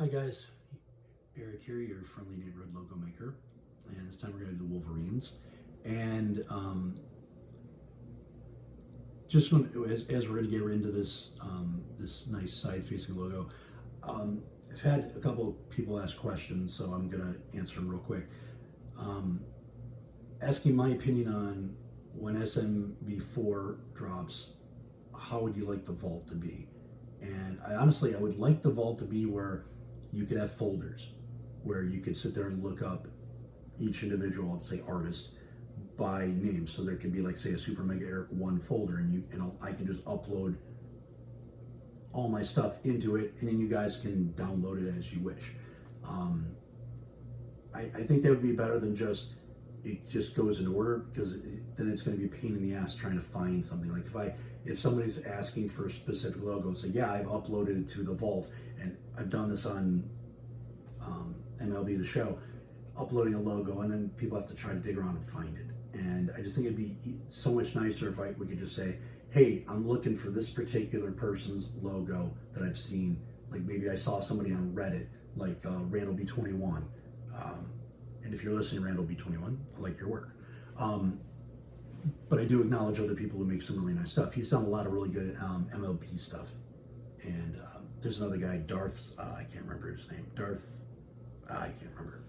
Hi guys, Eric here, your friendly neighborhood logo maker, and this time we're going to do the Wolverines. And just going to, as we're going to get into this this nice side-facing logo, I've had a couple people ask questions, so I'm going to answer them real quick. Um, Asking my opinion on when SMB4 drops, how would you like the vault to be? And I would like the vault to be where you could have folders where you could sit there and look up each individual, let's say artist, by name. So there could be like say a Super Mega Eric 1 folder, and I can just upload all my stuff into it, and then you guys can download it as you wish. Um, I think that would be better than just it just goes in order, because then it's going to be a pain in the ass trying to find something. Like if somebody's asking for a specific logo, say yeah, I've uploaded it to the vault, and I've done this on MLB The Show, uploading a logo, and then people have to try to dig around and find it. And I just think it'd be so much nicer if we could just say, hey, I'm looking for this particular person's logo that I've seen. Like maybe I saw somebody on Reddit, like Randall B21. And if you're listening, Randall B21, I like your work. But I do acknowledge other people who make some really nice stuff. He's done a lot of really good MLB stuff. And there's another guy, Darth, I can't remember his name. I can't remember.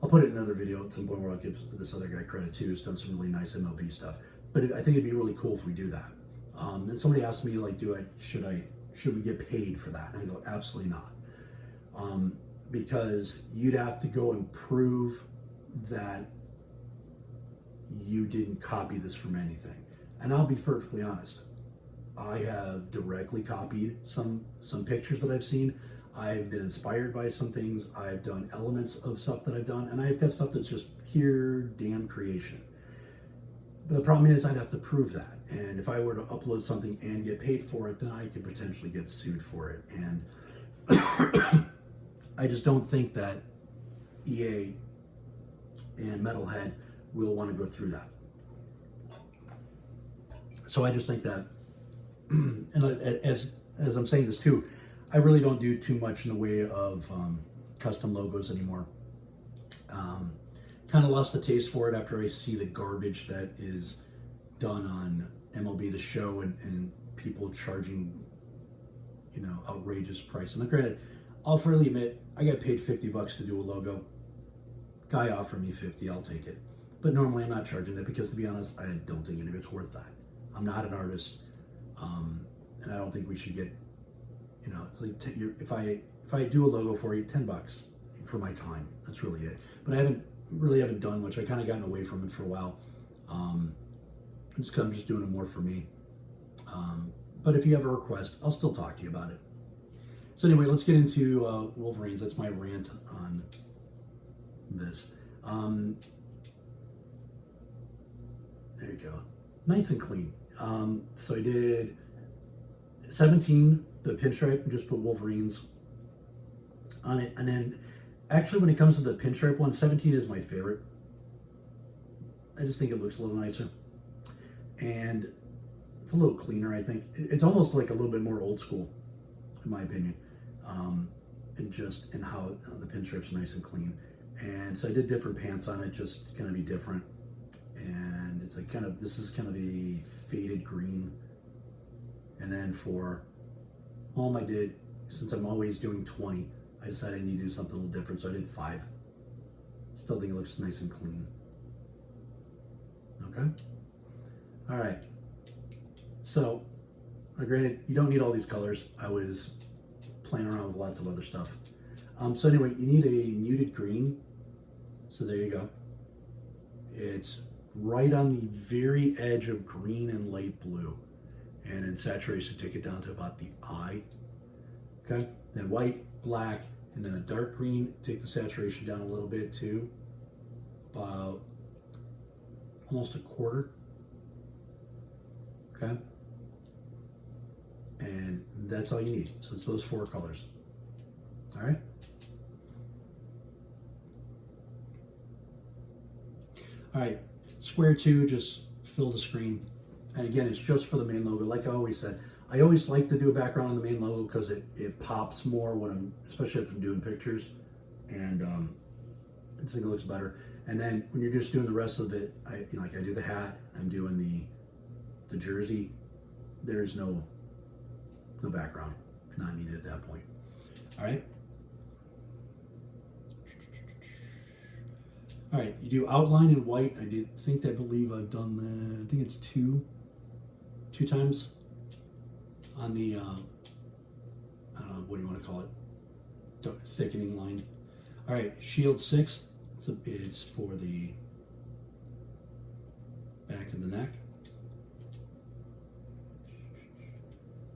I'll put it in another video at some point where I'll give this other guy credit too. He's done some really nice MLB stuff. But I think it'd be really cool if we do that. Then somebody asked me, like, should we get paid for that? And I go, absolutely not. Because you'd have to go and prove that you didn't copy this from anything. And I'll be perfectly honest. I have directly copied some pictures that I've seen. I've been inspired by some things. I've done elements of stuff that I've done, and I've got stuff that's just pure damn creation. But the problem is I'd have to prove that. And if I were to upload something and get paid for it, then I could potentially get sued for it. And I just don't think that EA and Metalhead will want to go through that. So I just think that, and as I'm saying this too, I really don't do too much in the way of custom logos anymore. Kind of lost the taste for it after I see the garbage that is done on MLB The Show, and people charging, outrageous price. And granted, I'll freely admit, I got paid $50 to do a logo. Guy offered me 50, I'll take it. But normally I'm not charging that, because to be honest, I don't think any of it's worth that. I'm not an artist, and I don't think we should get, it's like if I do a logo for you, $10 for my time. That's really it. But I haven't done much. I kind of gotten away from it for a while. I'm just doing it more for me. But if you have a request, I'll still talk to you about it. So anyway, let's get into Wolverines. That's my rant on this. There you go. Nice and clean. So I did 17, the pinstripe, and just put Wolverines on it. And then actually when it comes to the pinstripe one, 17 is my favorite. I just think it looks a little nicer. And it's a little cleaner, I think. It's almost like a little bit more old school, in my opinion. And how the pinstripes are nice and clean. And so I did different pants on it, just kind of be different. And it's like this is kind of a faded green. And then for home, I did, since I'm always doing 20, I decided I need to do something a little different, so I did 5. Still think it looks nice and clean. Okay? All right. So, granted, you don't need all these colors. I was playing around with lots of other stuff. So anyway, you need a muted green. So there you go. It's right on the very edge of green and light blue. And in saturation, take it down to about the eye. Okay? Then white, black, and then a dark green. Take the saturation down a little bit to about almost a quarter. Okay? And that's all you need. So it's those 4 colors. All right? All right, square 2, just fill the screen. And again, it's just for the main logo. Like I always said, I always like to do a background on the main logo because it pops more when especially if I'm doing pictures, and I think it looks better. And then when you're just doing the rest of it, like I do the hat, I'm doing the jersey. There's no background, not needed at that point. All right. All right, you do outline in white. I believe I've done that. I think it's two times on the I don't know, what do you want to call it? Thickening line. All right, shield 6. It's for the back of the neck.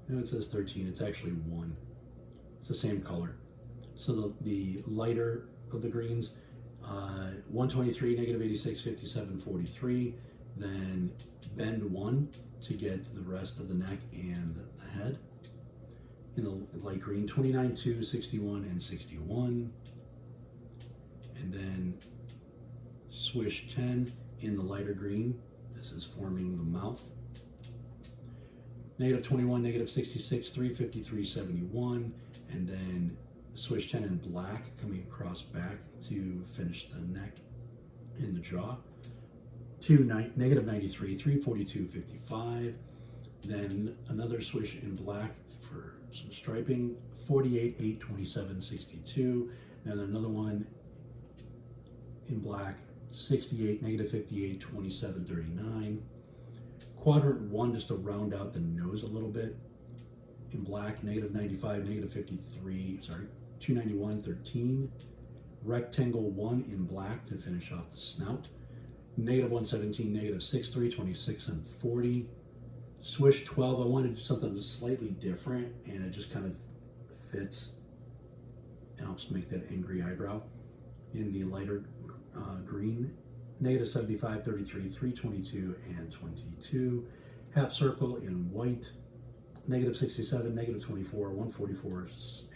No, it says 13. It's actually 1. It's the same color. So the lighter of the greens, 123, negative 86, 57, 43. Then bend 1 to get the rest of the neck and the head. In the light green, 29, 2, 61, and 61. And then swish 10 in the lighter green. This is forming the mouth. Negative 21, negative 66, 353, 71. And then swish 10 in black coming across back to finish the neck and the jaw. Negative 93, 342, 55. Then another swish in black for some striping, 48, 8, 27, 62. Then another one in black, 68, negative 58, 27, 39. Quadrant 1 just to round out the nose a little bit. In black, negative 95, negative 53, 291, 13. Rectangle 1 in black to finish off the snout. Negative 117, negative 63, 26, and 40. Swish 12, I wanted to do something slightly different, and it just kind of fits and helps make that angry eyebrow. In the lighter green, negative 75, 33, 322, and 22. Half circle in white, negative 67, negative 24, 144,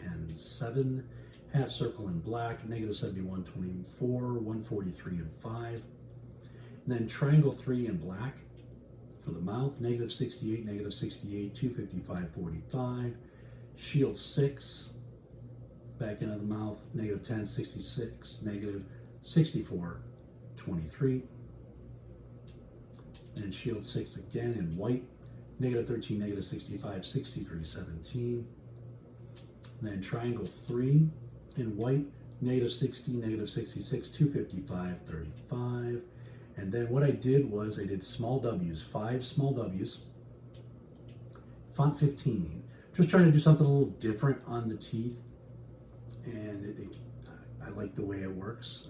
and 7. Half circle in black, negative 71, 24, 143, and 5. And then triangle 3 in black for the mouth, negative 68, negative 68, 255, 45. Shield 6, back into the mouth, negative 10, 66, negative 64, 23. And shield 6 again in white, negative 13, negative 65, 63, 17. And then triangle 3 in white, negative 60, negative 66, 255, 35. And then what I did was I did small W's, 5 small W's, font 15. Just trying to do something a little different on the teeth, and I like the way it works.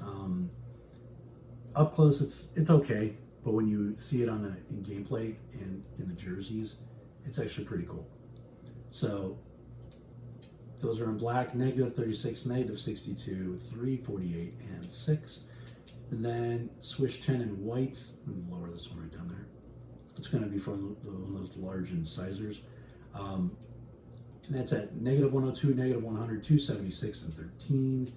Up close, it's okay, but when you see it in gameplay and in the jerseys, it's actually pretty cool. So those are in black, negative 36, negative 62, 348, and 6. And then swish 10 in white. I'm gonna lower this one right down there. It's going to be from one of those large incisors. And that's at negative 102, negative 100, 276, and 13.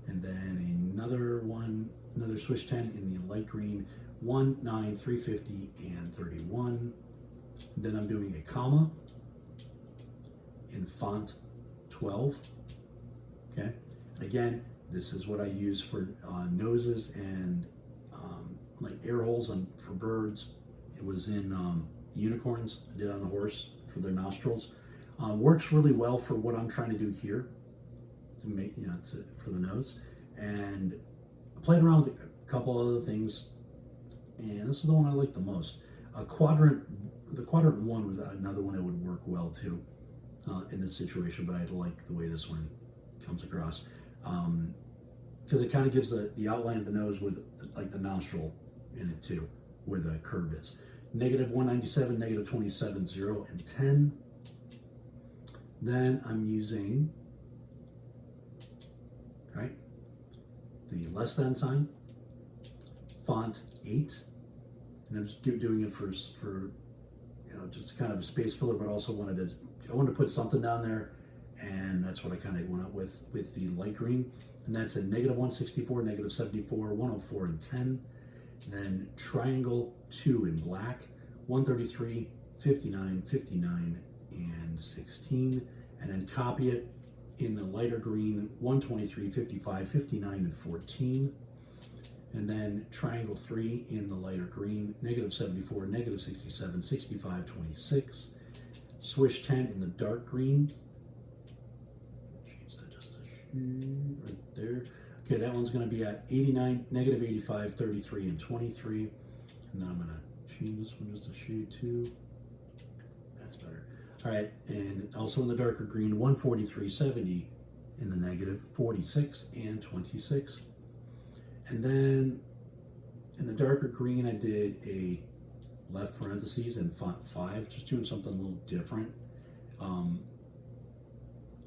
And then another swish 10 in the light green, 1, 9, 350, and 31. And then I'm doing a comma in font 12. Okay. Again, this is what I use for noses and like air holes for birds. It was in unicorns. I did on the horse for their nostrils. Works really well for what I'm trying to do here to make, for the nose. And I played around with a couple other things, and this is the one I like the most. The quadrant 1 was another one that would work well too in this situation, but I like the way this one comes across. Because it kind of gives the outline of the nose with like the nostril in it too, where the curve is. Negative 197, negative 27, 0, and 10. Then I'm using, the less than sign, font 8. And I'm just doing it for just kind of a space filler, but also I wanted to put something down there, and that's what I kind of went up with the light green. And that's a negative 164, negative 74, 104, and 10. And then triangle 2 in black, 133, 59, 59, and 16, and then copy it in the lighter green, 123, 55, 59, and 14. And then triangle 3 in the lighter green, negative 74, negative 67, 65, 26. Swish 10 in the dark green. Change that just a shade right there. Okay, that one's going to be at 89, negative 85, 33, and 23. And then I'm going to change this one just a shade too. That's better. All right, and also in the darker green, 143, 70 in the negative, 46, and 26. And then in the darker green, I did a left parentheses and font 5, just doing something a little different.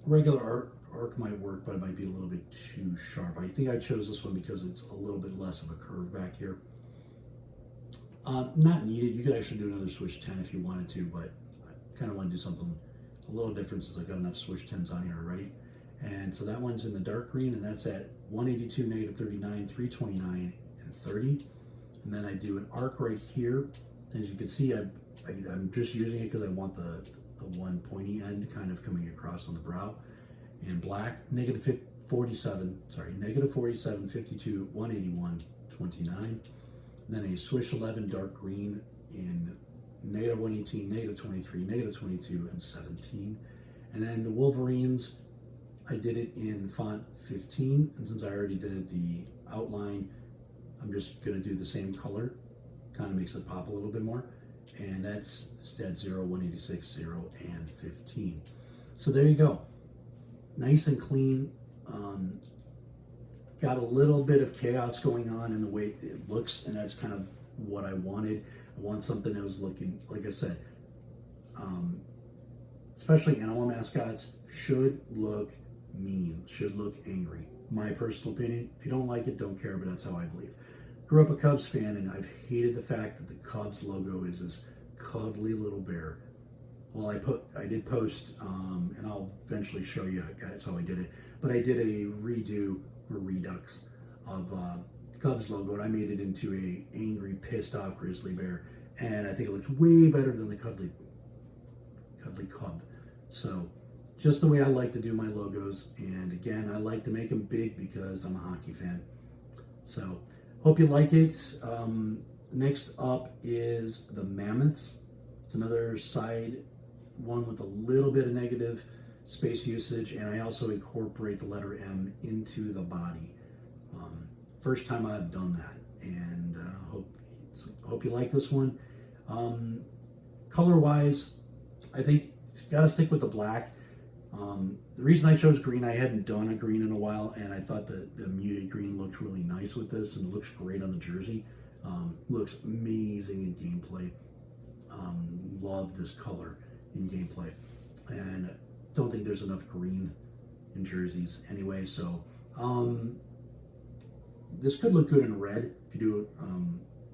Regular arc might work, but it might be a little bit too sharp. I think I chose this one because it's a little bit less of a curve back here. Not needed. You could actually do another switch 10 if you wanted to, but I kind of want to do something a little different since I've got enough switch 10s on here already. And so that one's in the dark green, and that's at 182, negative 39, 329, and 30. And then I do an arc right here. As you can see, I'm just using it because I want the one pointy end kind of coming across on the brow. In black, negative 47, 52, 181, 29. And then a swish 11 dark green in negative 118, negative 23, negative 22, and 17. And then the Wolverines, I did it in font 15, and since I already did the outline, I'm just going to do the same color. Kind of makes it pop a little bit more. And that's at 0, 186, 0, and 15. So there you go. Nice and clean. Got a little bit of chaos going on in the way it looks, and that's kind of what I wanted. I want something that was looking, like I said, especially animal mascots should look mean, should look angry. My personal opinion. If you don't like it, don't care, but that's how I believe. Grew up a Cubs fan, and I've hated the fact that the Cubs logo is this cuddly little bear. Well, I did post, and I'll eventually show you guys how I did it, but I did a redo or redux of the Cubs logo, and I made it into a angry, pissed off grizzly bear, and I think it looks way better than the cuddly cub. So just the way I like to do my logos, and again, I like to make them big because I'm a hockey fan. So hope you like it. Next up is the Mammoths. It's another side one with a little bit of negative space usage, and I also incorporate the letter M into the body. First time I've done that, and hope you like this one. Color-wise, I think you got to stick with the black. The reason I chose green, I hadn't done a green in a while, and I thought the muted green looked really nice with this, and it looks great on the jersey. Looks amazing in gameplay. Love this color in gameplay, and don't think there's enough green in jerseys anyway. So this could look good in red if you do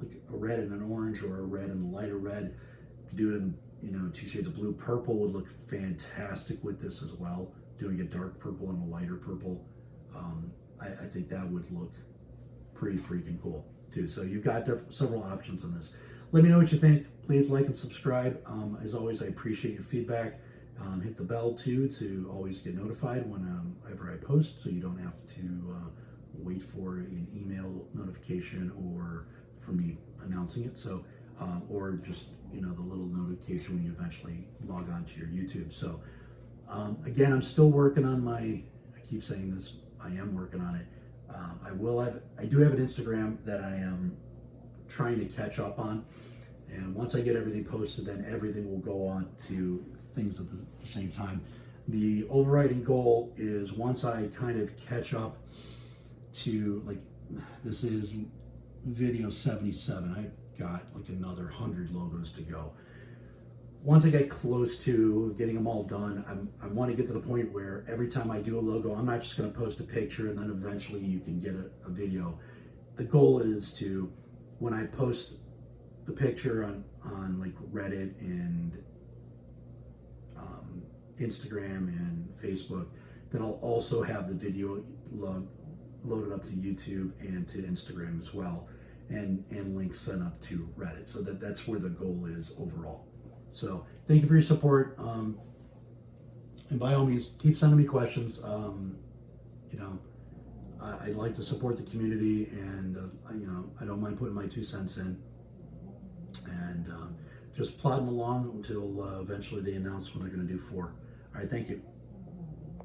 like a red and an orange, or a red and a lighter red. If you do it in 2 shades of blue, purple would look fantastic with this as well. Doing a dark purple and a lighter purple, I think that would look pretty freaking cool too. So you've got several options on this. Let me know what you think. Please like and subscribe. As always, I appreciate your feedback. Hit the bell too to always get notified whenever I post, so you don't have to wait for an email notification or for me announcing it. So, or just the little notification when you eventually log on to your YouTube. So, again, I'm still working on I keep saying this, I am working on it. I do have an Instagram that I am trying to catch up on, and once I get everything posted, then everything will go on to things at the same time. The overriding goal is, once I kind of catch up to, like, this is video 77, I've got like another 100 logos to go. Once I get close to getting them all done, I want to get to the point where every time I do a logo, I'm not just going to post a picture and then eventually you can get a video. The goal is to, when I post the picture on like Reddit and Instagram and Facebook, then I'll also have the video loaded up to YouTube and to Instagram as well, and links sent up to Reddit. So that's where the goal is overall. So thank you for your support. And by all means, keep sending me questions. You know, I like to support the community, and you know, I don't mind putting my 2 cents in, and just plodding along until eventually they announce when they're going to do 4. All right, thank you.